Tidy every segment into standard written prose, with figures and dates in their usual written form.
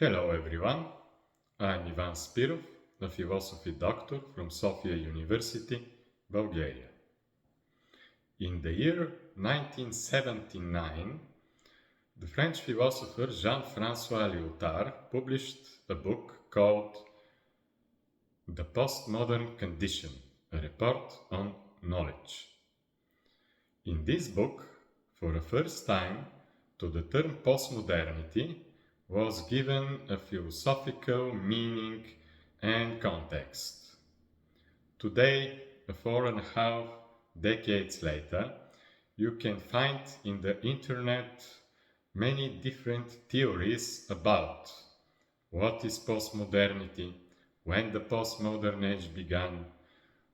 Hello everyone, I'm Ivan Spirov, a philosophy doctor from Sofia University, Bulgaria. In the year 1979, the French philosopher Jean-François Lyotard published a book called The Postmodern Condition, a report on knowledge. In this book, for the first time, to the term postmodernity was given a philosophical meaning and context. Today, 4.5 decades later, you can find in the internet many different theories about what is postmodernity, when the postmodern age began,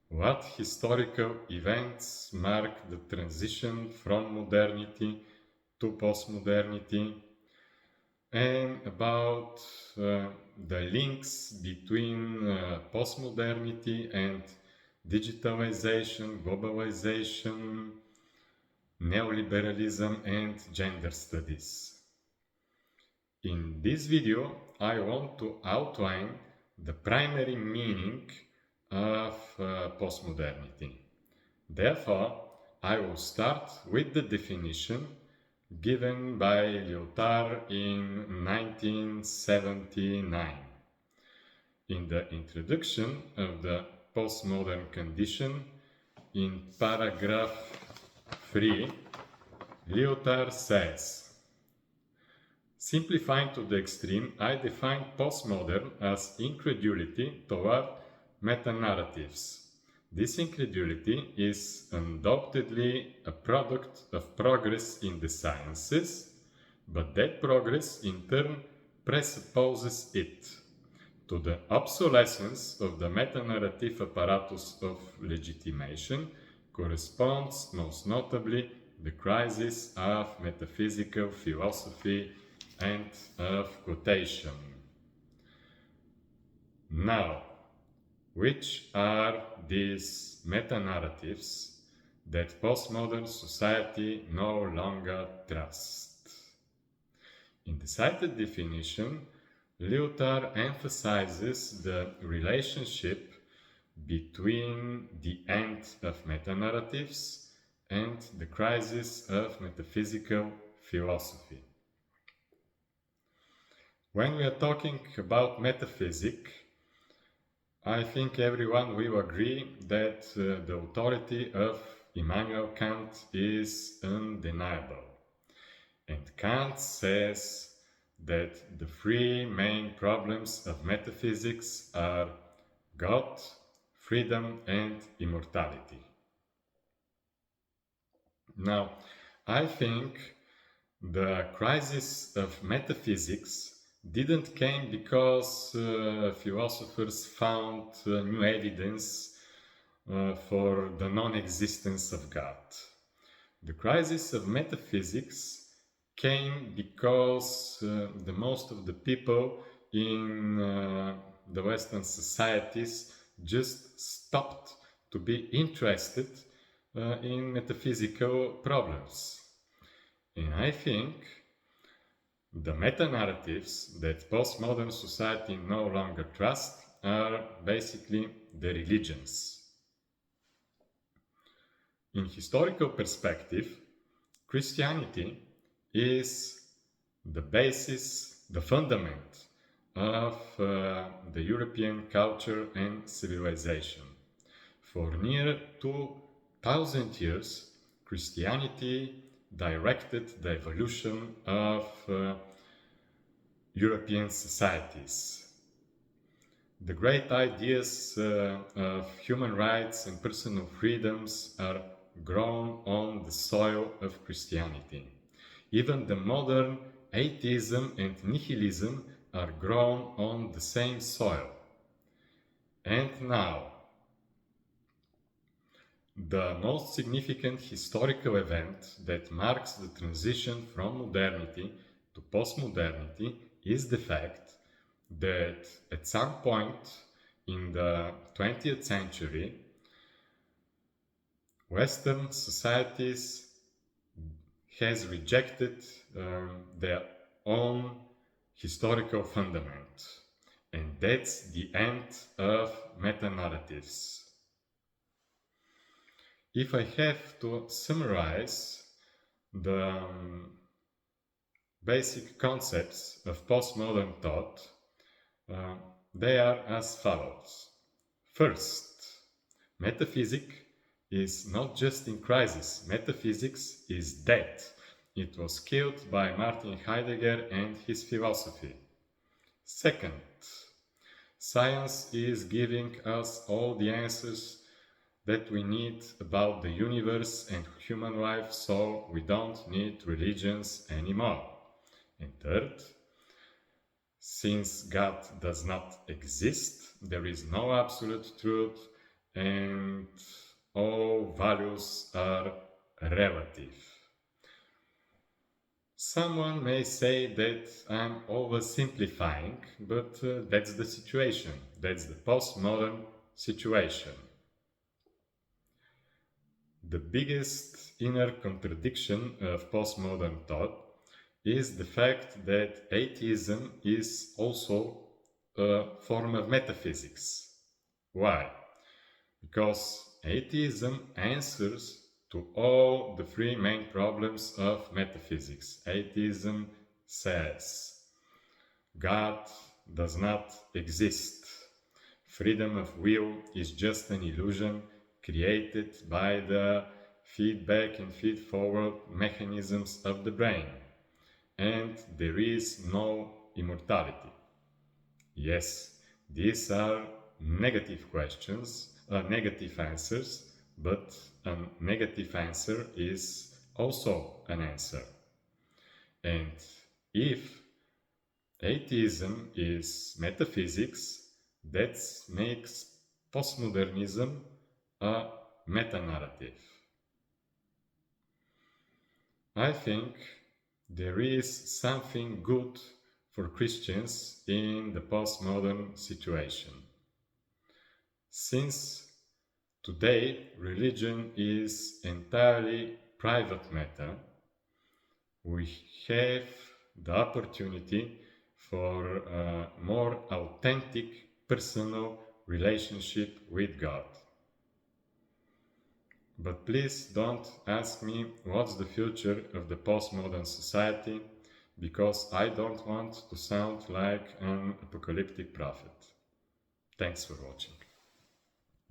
what historical events mark the transition from modernity to postmodernity, and about the links between postmodernity and digitalization, globalization, neoliberalism, and gender studies. In this video, I want to outline the primary meaning of postmodernity. Therefore, I will start with the definition given by Lyotard in 1979. In the introduction of the postmodern condition, in paragraph 3, Lyotard says, simplifying to the extreme, I define postmodern as incredulity toward metanarratives. This incredulity is undoubtedly a product of progress in the sciences, but that progress in turn presupposes it. To the obsolescence of the metanarrative apparatus of legitimation corresponds most notably the crisis of metaphysical philosophy and of quotation. Now, which are these metanarratives that postmodern society no longer trusts? In the cited definition, Lyotard emphasizes the relationship between the end of metanarratives and the crisis of metaphysical philosophy. When we are talking about metaphysics, I think everyone will agree that the authority of Immanuel Kant is undeniable. And Kant says that the three main problems of metaphysics are God, freedom, and immortality. Now, I think the crisis of metaphysics didn't came because philosophers found new evidence for the non-existence of God. The crisis of metaphysics came because the most of the people in the Western societies just stopped to be interested in metaphysical problems. And I think the meta-narratives that postmodern society no longer trusts are basically the religions. In historical perspective, Christianity is the basis, the fundament of the European culture and civilization. For near 2000 years, Christianity directed the evolution of European societies. The great ideas of human rights and personal freedoms are grown on the soil of Christianity. Even the modern atheism and nihilism are grown on the same soil. And now, the most significant historical event that marks the transition from modernity to postmodernity is the fact that at some point in the 20th century, Western societies has rejected their own historical fundament. And that's the end of Metanarratives. If I have to summarize the basic concepts of postmodern thought, they are as follows. First, metaphysics is not just in crisis. Metaphysics is dead. It was killed by Martin Heidegger and his philosophy. Second, science is giving us all the answers that we need about the universe and human life, so we don't need religions anymore. And third, since God does not exist, there is no absolute truth and all values are relative. Someone may say that I'm oversimplifying, but that's the situation. That's the postmodern situation. The biggest inner contradiction of postmodern thought is the fact that atheism is also a form of metaphysics. Why? Because atheism answers to all the three main problems of metaphysics. Atheism says God does not exist. Freedom of will is just an illusion created by the feedback and feed-forward mechanisms of the brain. And there is no immortality. Yes, these are negative questions, negative answers, but a negative answer is also an answer. And if atheism is metaphysics, that makes postmodernism a metanarrative. I think there is something good for Christians in the postmodern situation. Since today religion is entirely private matter, we have the opportunity for a more authentic personal relationship with God. But please don't ask me what's the future of the postmodern society, because I don't want to sound like an apocalyptic prophet. Thanks for watching.